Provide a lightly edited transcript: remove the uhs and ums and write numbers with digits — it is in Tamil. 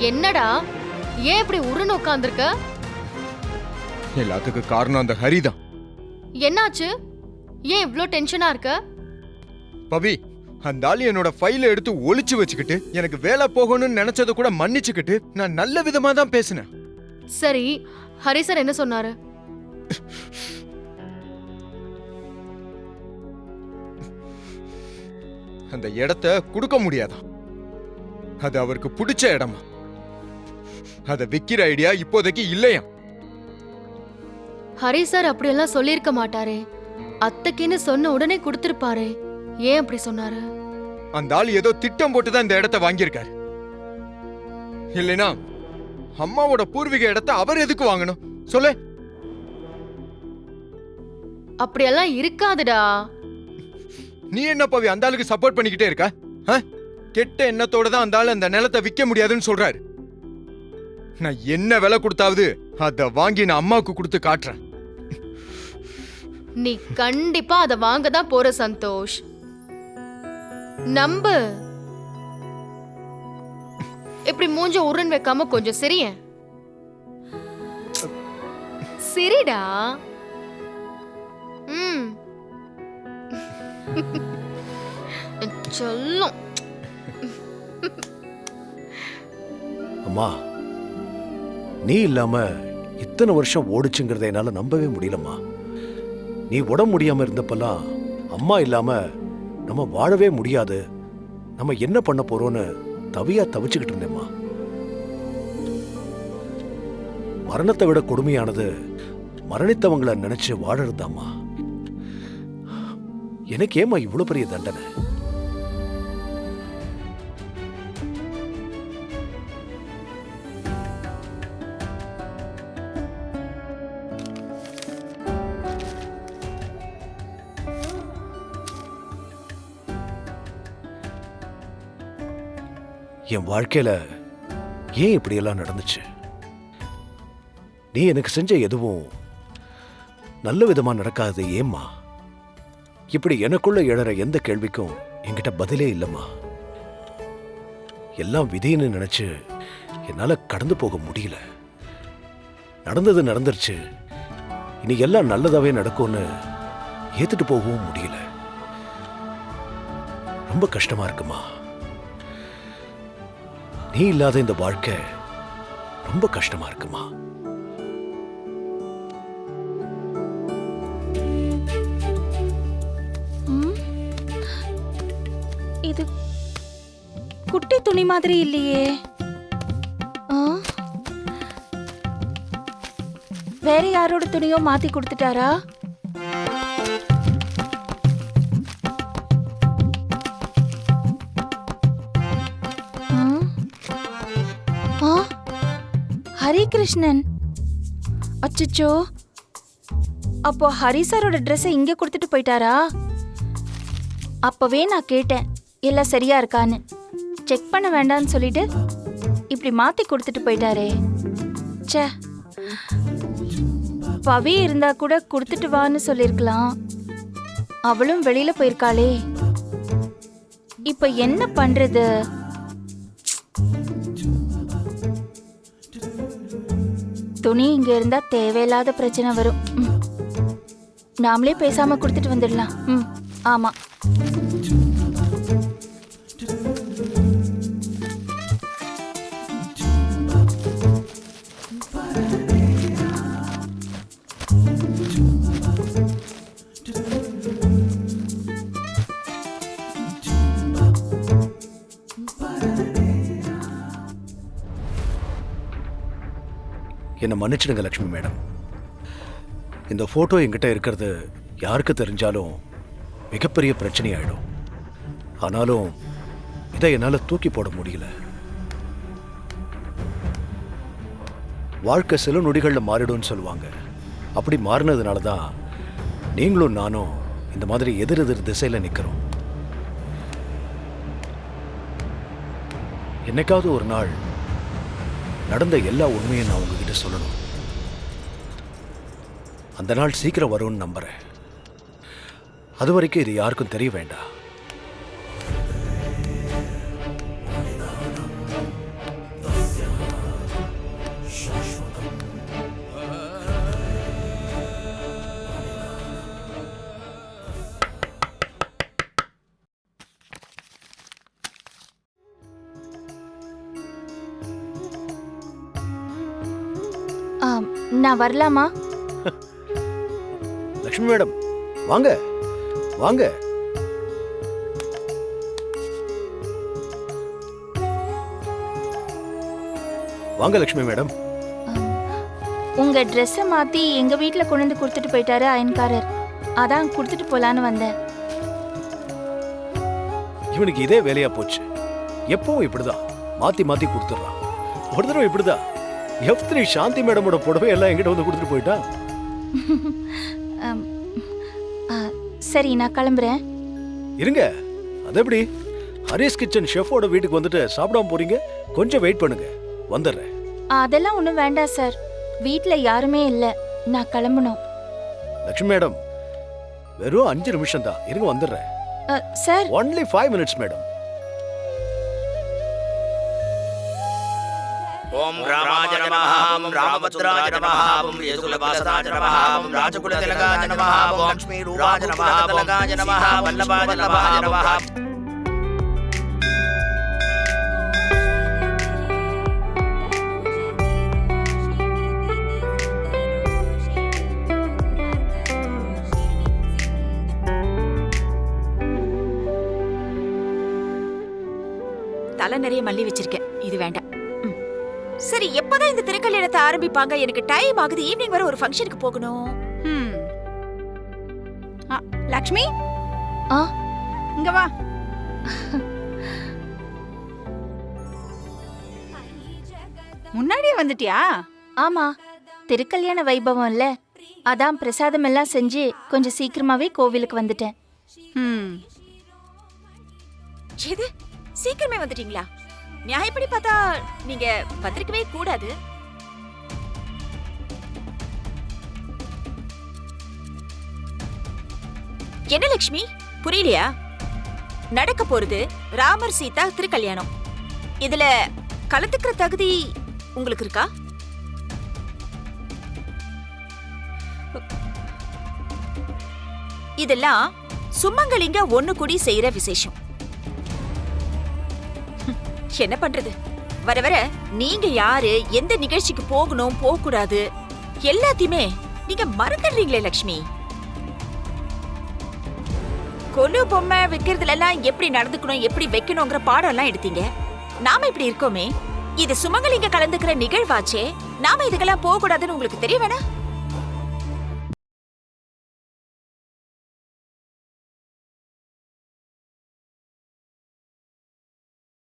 என்னடா ஏன் இப்படி உருன்னு உட்கார்ந்திருக்க? எல்லாத்துக்கும் காரணம் அந்த ஹரிதான். என்னாச்சு? ஏன் இவ்ளோ டென்ஷனா இருக்க? பவி, அந்த ஆளு என்னோட ஃபைலை எடுத்து ஒளிச்சு வச்சுக்கிட்டு எனக்கு வேலை போகணும்னு நினைச்சத கூட மன்னிச்சுக்கிட்டு நான் நல்ல விதமா தான் பேசினேன். சரி, ஹரி சார் என்ன சொன்னாரு? அந்த இடத்த கொடுக்க முடியாதான். அது அவருக்கு பிடிச்ச இடமா. அதை விக்கிற ஐடியா இப்போதைக்கு இல்லையா. ஹரி சார் அப்படியெல்லாம் சொல்லியிருக்க மாட்டாரே. அத்தைக்குன்னு சொன்ன உடனே கொடுத்திருப்பாரே. ஏன் அப்படி சொன்னாரு? அந்த ஆள் ஏதோ திட்டம் போட்டுதான் இந்த இடத்த வாங்கியிருக்காரு. இல்லைனா அம்மாவோட பூர்வீக இடத்த அவர் எதுக்கு வாங்கணும் சொல்லு? அப்படியெல்லாம் இருக்காதுடா. நீ என்ன பவி அந்த ஆளுக்கு சப்போர்ட் பண்ணிக்கிட்டே இருக்க? கெட்ட எண்ணத்தோட தான் அந்த ஆள் அந்த நிலத்தை விற்க முடியாதுன்னு சொல்றாரு. நான் என்ன விலை கொடுத்தாவது அதை வாங்கி நான் அம்மாவுக்கு கொடுத்து காட்டுறேன். நீ கண்டிப்பா அதை வாங்க தான் போற சந்தோஷ். நம்பு. இப்படி மூஞ்ச உருன்னு வைக்காம கொஞ்சம் சிரியேன். சிரிடா. சொல்லும். அம்மா, நீ இல்லாம இத்தனை வருஷம் ஓடிச்சுங்கிறத என்னால நம்பவே முடியலம்மா. நீ உடம்பு முடியாம இருந்தப்பெல்லாம் அம்மா இல்லாம நம்ம வாழவே முடியாது, நம்ம என்ன பண்ண போறோம்னு தவியா தவிச்சுக்கிட்டு இருந்தேம்மா. மரணத்தை விட கொடுமையானது மரணித்தவங்களை நினைச்சு வாழறதாம்மா. எனக்கு ஏமா இவ்வளவு பெரிய தண்டனை? என் வாழ்க்கையில ஏன் இப்படியெல்லாம் நடந்துச்சு? நீ எனக்கு செஞ்ச எதுவும் நல்ல விதமா நடக்காது ஏம்மா? இப்படி எனக்குள்ள எழற எந்த கேள்விக்கும் என்கிட்ட பதிலே இல்லம்மா. எல்லாம் விதின்னு நினைச்சு என்னால கடந்து போக முடியல. நடந்தது நடந்துருச்சு, இனி எல்லாம் நல்லதாவே நடக்கும்னு ஏத்துட்டு போகவும் முடியல. ரொம்ப கஷ்டமா இருக்குமா. நீ இல்லாத இந்த வாழ்க்கை ரொம்ப கஷ்டமா இருக்குமா. இது குட்டி துணி மாதிரி இல்லையே. வேற யாரோட துணியோ மாத்தி கொடுத்துட்டாரா? ஹரிகிருஷ்ணன். அச்சச்சோ, அப்போ ஹரி சாரோட ட்ரெஸ்ஸை இங்க கொடுத்துட்டு போயிட்டாரா? அப்பவே நான் கேட்டேன் எல்லாம் சரியா இருக்கான்னு. செக் பண்ண வேண்டாம்னு சொல்லிட்டு இப்படி மாத்தி கொடுத்துட்டு போயிட்டாரே. ச்சே, பவி இருந்தா கூட கொடுத்துட்டு வான்னு சொல்லிருக்கலாம். அவளும் வெளியில போயிருக்காளே. இப்ப என்ன பண்றது? துணி இங்க இருந்தா தேவையில்லாத பிரச்சனை வரும். நாமளே பேசாம கொடுத்துட்டு வந்துடலாம். ஆமா. என்னை மன்னிச்சிடுங்க லக்ஷ்மி மேடம். இந்த போட்டோ என்கிட்ட இருக்கிறது யாருக்கு தெரிஞ்சாலும் மிகப்பெரிய பிரச்சனை ஆயிடும். ஆனாலும் இதை என்னால் தூக்கி போட முடியல. வாழ்க்கை சில நொடிகளில் மாறிடும்னு சொல்லுவாங்க. அப்படி மாறினதுனால தான் நீங்களும் நானும் இந்த மாதிரி எதிர் திசையில் நிற்கிறோம். என்னைக்காவது ஒரு நாள் நடந்த எல்லா உண்மையும் நான் உங்ககிட்ட சொல்லணும். அந்த நாள் சீக்கிரம் வரும்னு நம்புறேன். அது வரைக்கும் இது யாருக்கும் தெரிய வேண்டாம். நான் வரலாமா? லக்ஷ்மி மேடம் வாங்க வாங்க. வாங்க லக்ஷ்மி மேடம். உங்க ட்ரெஸ்ஸை மாத்தி எங்க வீட்ல கொண்டு வந்து கொடுத்துட்டு போயிட்டாரு அயன்காரர். அதான் கொடுத்துட்டு போலான்னு வந்தேன். இவனுக்கு இதே வேலையா போச்சு. எப்பவும் இப்படிதான் மாத்தி மாத்தி கொடுத்துட்றான். ஒரு தடவை இப்படிதான் F3 சாந்தி மேடமோட புடவை எல்லாம் எங்கிட்ட வந்து கொடுத்துட்டு போயிட்டா. அம், ஆ, சரி நான் கிளம்புறேன். இருங்க, அது எப்படி? ஹரிஸ் கிச்சன் ஷெஃபோட வீட்டுக்கு வந்துட்டு சாப்பிடாம போறீங்க? கொஞ்சம் வெயிட் பண்ணுங்க, வந்துடுறேன். அதெல்லாம் ஒன்றும் வேண்டாம் சார். வீட்ல யாருமே இல்லை, நான் கிளம்பணும். லக்ஷ்மி மேடம் வெறும் 5 நிமிஷம் தான், இருங்க வந்துடுறேன். Sir only 5 minutes madam. Om ராமாய நமஹ ஓம் ராமபத்ராய நமஹ ஓம் யதுகுலவாசனாய நமஹ ஓம் ராஜகுலதிலகாய நமஹ ஓம் லக்ஷ்மீ ரூபாய நமஹ ஓம் நமஹ வல்லபாய நமஹ. தலை நிறைய மல்லி வச்சிருக்கேன், இது வேண்டாம். சரி, எப்பதான் இந்த திருக்கல்யாணத்தை ஆரம்பிப்பாங்க? எனக்கு டைம் ஆகுது, ஈவினிங் வர ஒரு ஃபங்க்ஷனுக்கு போகணும். லக்ஷ்மி, ஆ இங்க வா. முன்னாடியே வந்துட்டியா? ஆமா, திருக்கல்யாண வைபவம் இல்ல, அதான் பிரசாதம் எல்லாம் செஞ்சு கொஞ்சம் சீக்கிரமாவே கோவிலுக்கு வந்துட்டேன். எது, சீக்கிரமே வந்துட்டீங்களா? நியாயப்படி பார்த்தா நீங்க வந்திருக்கவே கூடாது. என்ன லக்ஷ்மி, புரியலையா? நடக்க போறது ராமர் சீதா திருக்கல்யாணம். இதுல கலந்துக்கிற தகுதி உங்களுக்கு இருக்கா? இதெல்லாம் சுமங்கலிங்க ஒண்ணு கூடி செய்யற விசேஷம். என்ன பண்றது, வர வர நீங்க யாரு, எந்த நிகழ்ச்சிக்கு போகணும் போக கூடாது எல்லாத்தையுமே நீங்க மறந்துடுறீங்களே லக்ஷ்மி. கொலு பொம்மை வைக்கிறதுல எல்லாம் எப்படி நடந்துக்கணும், எப்படி வைக்கணுங்கிற பாடம் எல்லாம் எடுத்தீங்க. நாம இப்படி இருக்கோமே, இது சுமங்கலிங்க கலந்துக்கிற நிகழ்வாச்சே, நாம இதுக்கெல்லாம் போக கூடாதுன்னு உங்களுக்கு தெரிய வேணா?